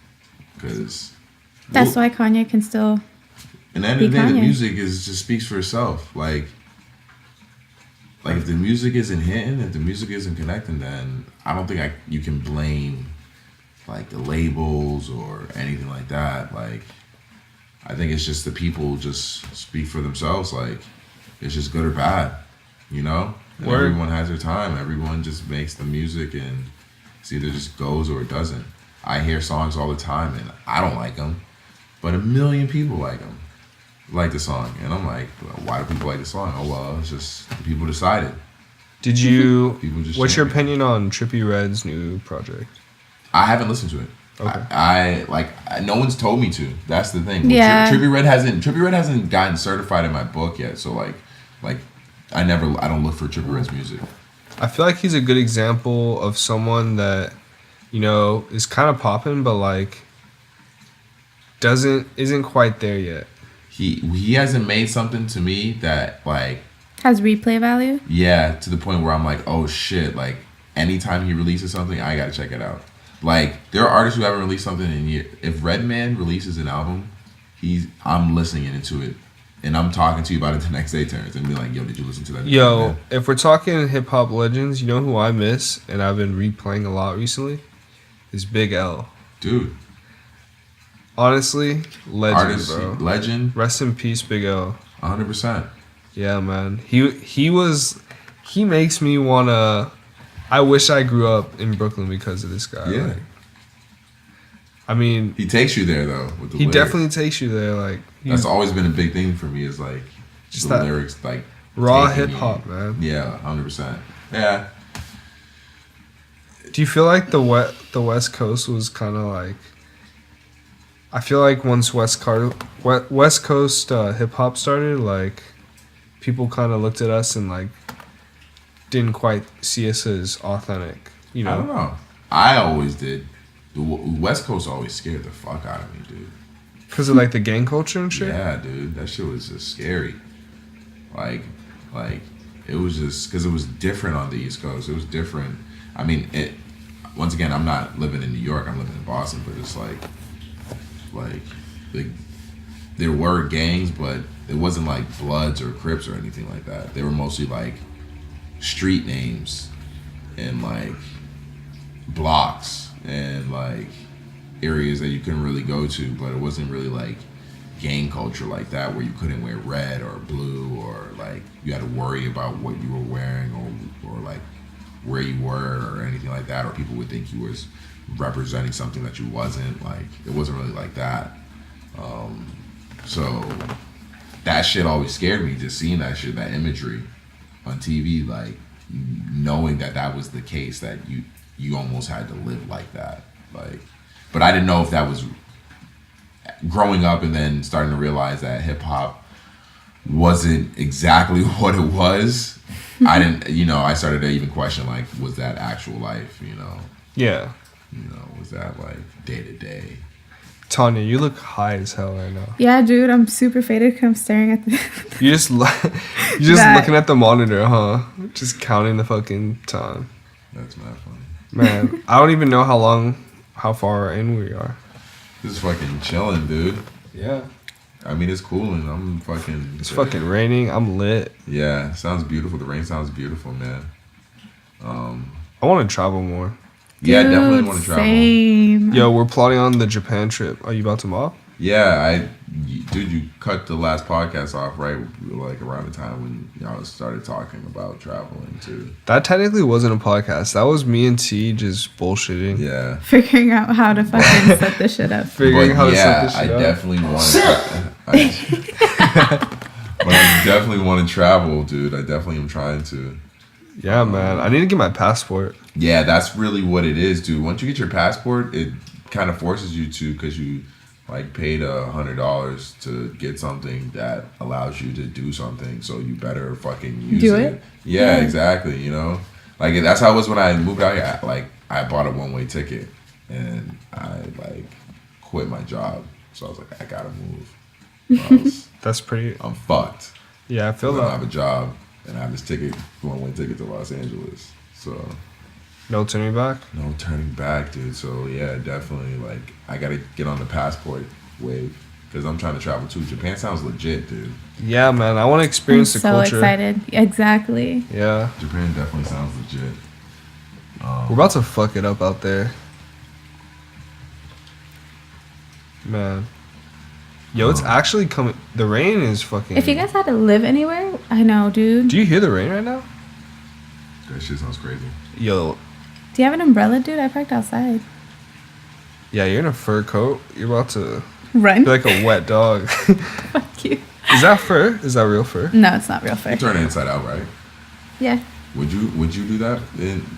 Because that's why Kanye can still. In the end of the day, the music just speaks for itself. Like if the music isn't hitting, if the music isn't connecting, then I don't think you can blame like the labels or anything like that. Like, I think it's just the people just speak for themselves. Like, it's just good or bad, you know? And everyone has their time. Everyone just makes the music and it's either just goes or it doesn't. I hear songs all the time and I don't like them, but 1 million people like them. Like the song, and I'm like, well, why do people like the song? Oh well, it's just people decided. Did you? What's your champion. opinion on Trippie Redd's new project? I haven't listened to it. Okay. I no one's told me to. That's the thing. Yeah. Trippie Redd hasn't gotten certified in my book yet. So like I don't look for Trippie Redd's music. I feel like he's a good example of someone that, you know, is kind of popping, but like isn't quite there yet. He hasn't made something to me that like has replay value. Yeah, to the point where I'm like, oh shit! Like anytime he releases something, I gotta check it out. Like there are artists who haven't released something in years. If Redman releases an album, I'm listening into it, and I'm talking to you about it the next day, Terrence, and be like, yo, did you listen to that? Yo, Redman? if we're talking hip hop legends, you know who I miss, and I've been replaying a lot recently, is Big L. Dude. Honestly, legend, artist, bro. Legend. Rest in peace, Big L. 100%. Yeah, man. He makes me wanna. I wish I grew up in Brooklyn because of this guy. Yeah. Like, I mean, he takes you there though. With the he lyrics. definitely takes you there. Like that's always been a big thing for me. Is like just the that lyrics, like raw hip hop, man. Yeah, 100%. Yeah. Do you feel like the West Coast was kind of like? I feel like once West Coast hip hop started, like people kind of looked at us and like didn't quite see us as authentic. You know? I don't know. I always did. The West Coast always scared the fuck out of me, dude. Because of like the gang culture and shit. Yeah, dude, that shit was just scary. Like it was just because it was different on the East Coast. It was different. I mean, once again, I'm not living in New York. I'm living in Boston, but it's like there were gangs, but it wasn't like Bloods or Crips or anything like that. They were mostly like street names and like blocks and like areas that you couldn't really go to, but it wasn't really like gang culture like that where you couldn't wear red or blue or like you had to worry about what you were wearing or like where you were or anything like that, or people would think you was representing something that you wasn't. Like it wasn't really like that. So that shit always scared me, just seeing that shit, that imagery on TV, like knowing that was the case, that you almost had to live like that. Like, but I didn't know if that was growing up and then starting to realize that hip hop wasn't exactly what it was. I didn't, I started to even question, like, was that actual life, Yeah. Was that like day to day? Tanya, you look high as hell right now. Yeah, dude, I'm super faded because I'm staring at the... You're just looking at the monitor, huh? Just counting the fucking time. That's not funny. Man, I don't even know how far in we are. Just fucking chilling, dude. Yeah. I mean, it's cooling. I'm fucking... It's fucking raining. I'm lit. Yeah, sounds beautiful. The rain sounds beautiful, man. I want to travel more. Yeah, I definitely want to travel. Same. Yo, we're plotting on the Japan trip. Are you about to mob? Yeah, dude, you cut the last podcast off right, like around the time when y'all started talking about traveling too. That technically wasn't a podcast. That was me and T just bullshitting. Yeah. Figuring out how to fucking set this shit up. Figuring how to set this I shit up. Definitely but I definitely want to travel, dude. I definitely am trying to. Yeah, man. I need to get my passport. Yeah, that's really what it is, dude. Once you get your passport, it kind of forces you to, because you like paid $100 to get something that allows you to do something, so you better fucking use it. Yeah, exactly. You know, like that's how it was when I moved out here. Like I bought a one-way ticket and I like quit my job, so I was like, I gotta move. That's pretty. I'm fucked. Yeah, I feel I that. don't have a job and I have this one-way ticket to Los Angeles. So No turning back. no turning back, dude. So yeah, definitely. Like I gotta get on the passport wave because I'm trying to travel too. Japan sounds legit, dude. Yeah, man. I want to experience the culture. So excited. Exactly. Yeah. Japan definitely sounds legit. We're about to fuck it up out there. Man. Yo, it's actually coming. The rain is fucking. If you guys had to live anywhere, I know, dude. Do you hear the rain right now? That shit sounds crazy. Yo. Do you have an umbrella, dude? I parked outside. Yeah, you're in a fur coat. You're about to Run. be like a wet dog. Fuck you. Is that fur? Is that real fur? No, it's not real fur. You turn it inside out, right? Yeah. Would you do that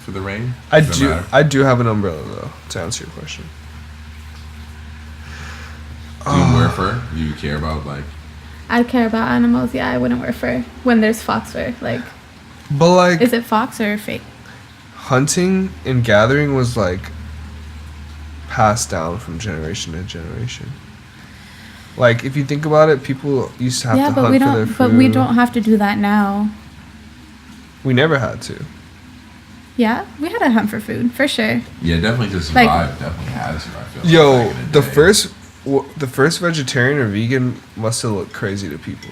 for the rain? I Does that do. matter? I do have an umbrella though. To answer your question. Do you wear fur? Do you care about like? I care about animals. Yeah, I wouldn't wear fur when there's fox fur. Like, But like is it fox or fake? hunting and gathering was like passed down from generation to generation. Like if you think about it, people used to have Yeah, to but hunt we for their don't. food. But we don't have to do that now. We never had to. Yeah, we had to hunt for food for sure. Yeah, definitely to survive. Definitely has to. I feel. Yo, like back in the day. first vegetarian or vegan must have looked crazy to people.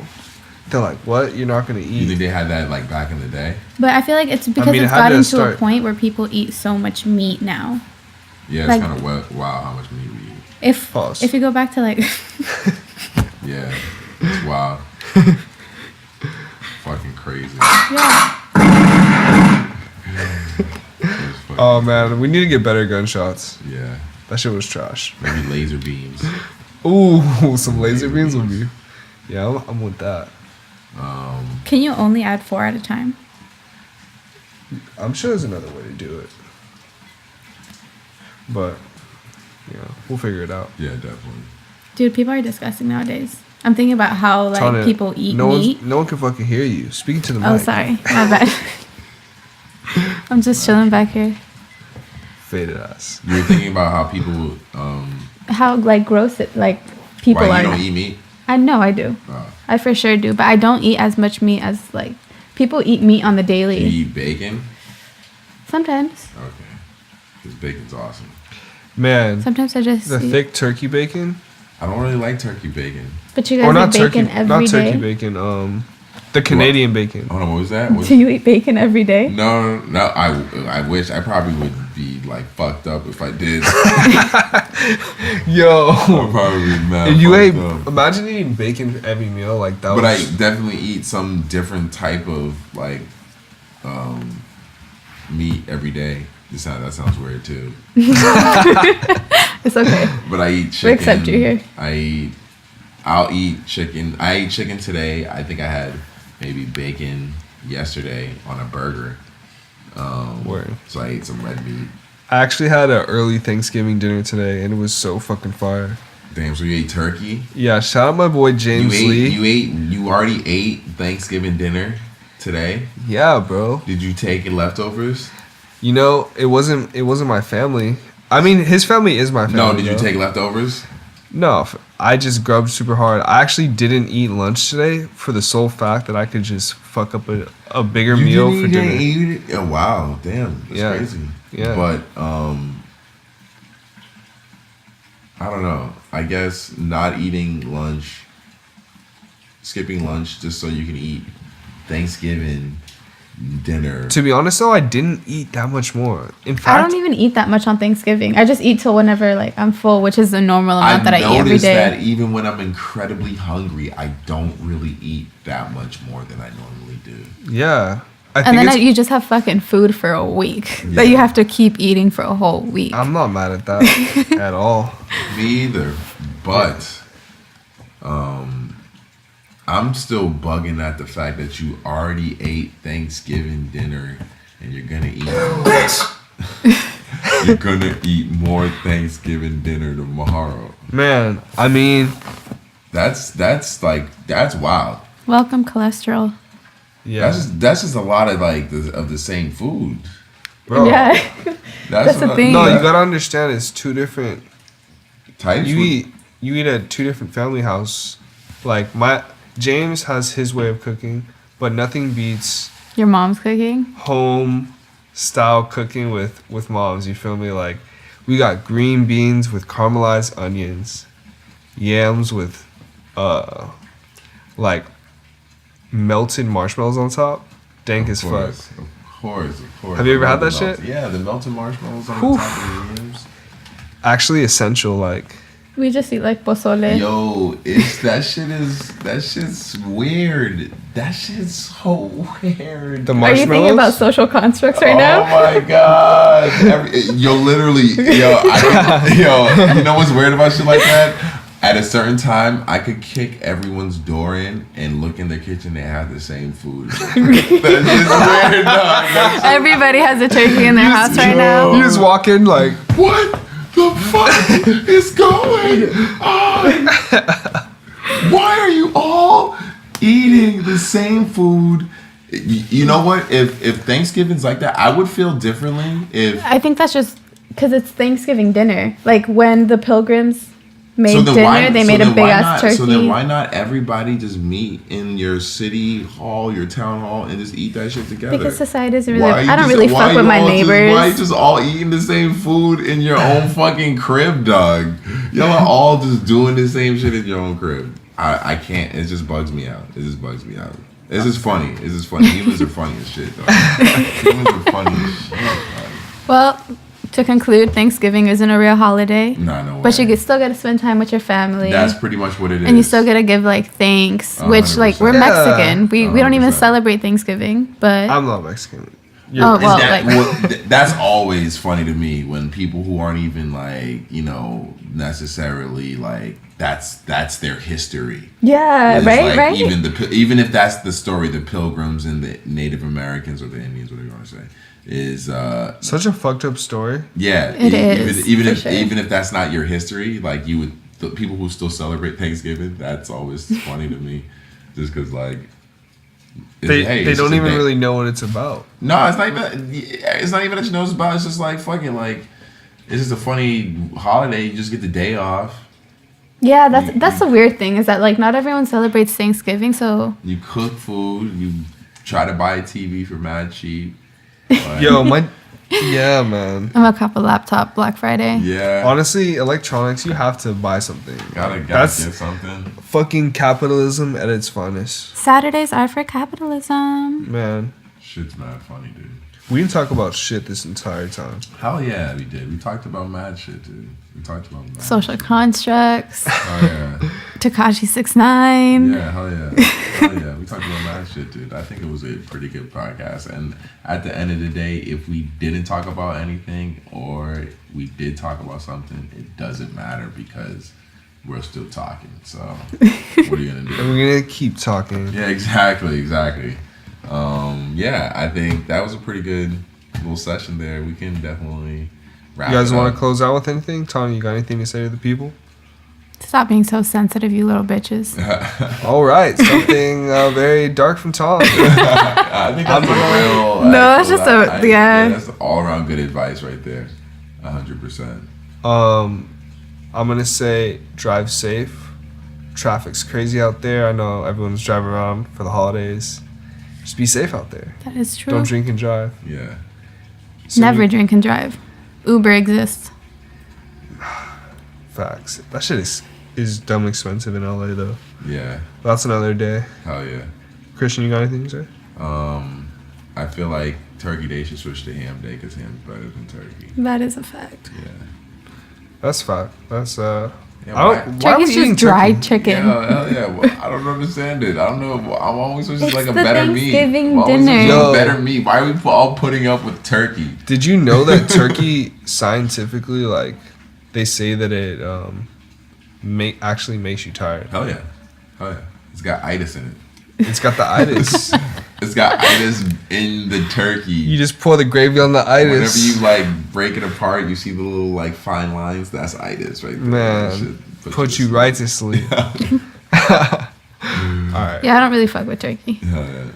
They're like, "What? You're not gonna You think eat?" they had that like back in the day? But I feel like it's because mean, it it's had to gotten to start- a point where people eat so much meat now. Yeah, it's Like- kind of wow how much meat we eat. If you go back to like Yeah, it's wild. Fucking crazy. yeah. It's fucking- Oh man, we need to get better gunshots. Yeah, That shit was trash. maybe laser beams. Ooh, some laser beams would be. Yeah, I'm with that. Can you only add 4 at a time? I'm sure there's another way to do it. But, we'll figure it out. Yeah, definitely. Dude, people are disgusting nowadays. I'm thinking about how like Trying to- people eat no meat. No one can fucking hear you. Speaking to the mic. Oh, sorry. My bad. I'm just chilling back here. Faded ass. You were thinking about how people. How like gross it like people Why are. you don't eat meat? I know I do. Oh. I for sure do, but I don't eat as much meat as like people eat meat on the Do daily. you eat bacon? Sometimes. Okay, because bacon's awesome. Man, Sometimes I just the eat. thick turkey bacon. I don't really like turkey bacon. But you Or guys not eat bacon turkey, every not day. turkey bacon. The Canadian bacon. Hold on, what was that? Do you eat bacon every day? No. I wish. I probably would be like fucked up if I did. Yo. I'd probably be mad. If you ate, fucked up. imagine eating bacon for every meal like that. But I was, definitely eat some different type of like meat every day. That sounds weird too. It's okay. But I eat chicken. We accept you here. I'll eat chicken. I ate chicken today. I think I had maybe bacon yesterday on a burger. Word. So I ate some red meat. I actually had an early Thanksgiving dinner today, and it was so fucking fire. Damn, so you ate turkey? Yeah, shout out my boy James Lee. You already ate Thanksgiving dinner today? Yeah, bro. Did you take leftovers? You know, it wasn't my family. I mean, his family is my family. No, did you though. take leftovers? No, I just grubbed super hard. I actually didn't eat lunch today for the sole fact that I could just fuck up a bigger meal for dinner. Oh, wow, damn, that's Yeah. crazy. Yeah. But I don't know. I guess not eating lunch, skipping lunch just so you can eat Thanksgiving dinner. To be honest, though, I didn't eat that much more. In I fact, don't even eat that much on Thanksgiving. I just eat till whenever like I'm full, which is the normal amount I've that I eat every noticed day. that even when I'm incredibly hungry, I don't really eat that much more than I normally do. yeah. I And think then it's, you just have fucking food for a week Yeah. that you have to keep eating for a whole week. I'm not mad at that at all. Me either, but I'm still bugging at the fact that you already ate Thanksgiving dinner and you're gonna eat. you're gonna eat more Thanksgiving dinner tomorrow. Man, I mean, that's wild. Welcome cholesterol. yeah. That's just a lot of of the same food. Bro, Yeah. That's the thing. No, you gotta understand it's two different Types. you eat at two different family house. Like James has his way of cooking, but nothing beats Your mom's cooking? home style cooking with moms. You feel me? Like we got green beans with caramelized onions, yams with like melted marshmallows on top. Dank as fuck. Of course. Have you ever had that shit? Yeah, the melted marshmallows on Oof. the top of the yams. Actually essential, like We just eat like pozole. Yo, that shit's weird. That shit's so weird. the Are you marshmallows. thinking about social constructs right now? Oh my god! Literally, you know what's weird about shit like that? At a certain time, I could kick everyone's door in and look in their kitchen. They have the same food. That's just weird, dog. Everybody has a turkey in their house right now. You just walk in like, What the fuck is going on? Why are you all eating the same food? You know what? If Thanksgiving's like that, I would feel differently if. I think that's just because it's Thanksgiving dinner. Like when the Pilgrims made dinner, they made a big ass turkey. So then why not everybody just meet in your city hall, your town hall, and just eat that shit together? Because society doesn't really. I don't really fuck with my neighbors. Why you just all eating the same food in your own fucking crib, dog? Y'all are all just doing the same shit in your own crib. I can't. It just bugs me out. It's just funny. Humans are funny as shit, dog. Humans are funny as shit, dog. Well, to conclude, Thanksgiving isn't a real holiday. Nah, no way. But you still got to spend time with your family. That's pretty much what it is. And you still got to give like thanks, which like we're 100%. Mexican. We don't even 100%. celebrate Thanksgiving, but I'm not Mexican. oh well, That's always funny to me when people who aren't even necessarily that's their history. yeah, It's right. Even if that's the story, the Pilgrims and the Native Americans or the Indians, whatever you want to say, is Such a fucked up story. yeah. It is, Even for if sure. even if that's not your history, like the people who still celebrate Thanksgiving, that's always funny to me, just because They don't even really know what it's about. No, it's not even that you know what it's about. It's just like fucking it's just a funny holiday. You just get the day off. Yeah, that's the weird thing is that like not everyone celebrates Thanksgiving, so You cook food. You try to buy a TV for mad cheap. Yo, yeah, man. I'm gonna cop a laptop Black Friday. Yeah. Honestly, electronics, you have to buy something. Gotta That's get something. fucking capitalism at its finest. Saturdays are for capitalism. Man, Shit's mad funny, dude. we didn't talk about shit this entire time. Hell yeah, we did. We talked about mad shit, dude. We talked about mad. Social constructs. Oh yeah. Tekashi 6ix9ine. Yeah, hell yeah. Hell yeah. We talked about mad shit, dude. I think it was a pretty good podcast. And at the end of the day, if we didn't talk about anything or we did talk about something, it doesn't matter because we're still talking. So what are you gonna do? And we're gonna keep talking. Yeah, exactly. Yeah, I think that was a pretty good little session there. We can definitely wrap You guys it want up. to close out with anything? Tom, you got anything to say to the people? Stop being so sensitive, you little bitches. All right, something very dark from Tom. I think that's a real. No, that's just yeah. That's all around good advice right there. 100%. I'm gonna say drive safe. Traffic's crazy out there. I know everyone's driving around for the holidays. Just be safe out there. That is true. Don't drink and drive. Yeah. Never drink and drive. Uber exists. Facts. That shit is dumb expensive in LA though. Yeah. That's another day. Hell yeah. Christian, you got anything to say? I feel like Turkey Day should switch to Ham Day because ham's better than turkey. That is a fact. Yeah. That's fact. That's Yeah, I don't, why are we Turkey's eating just dried turkey? chicken. Yeah, hell yeah. Well, I don't understand it. I don't know. I'm always just It's like a the better meat. Thanksgiving I'm always dinner. just Yo. a better meat. Why are we all putting up with turkey? Did you know that turkey scientifically, like, they say that it actually makes you tired? Hell yeah. Hell yeah. It's got itis in it. It's got the itis. It's got itis in the turkey. You just pour the gravy on the itis. Whenever you like break it apart, you see the little like fine lines. That's itis right there. Man, put you right to sleep. All right. Yeah, I don't really fuck with turkey. Yeah.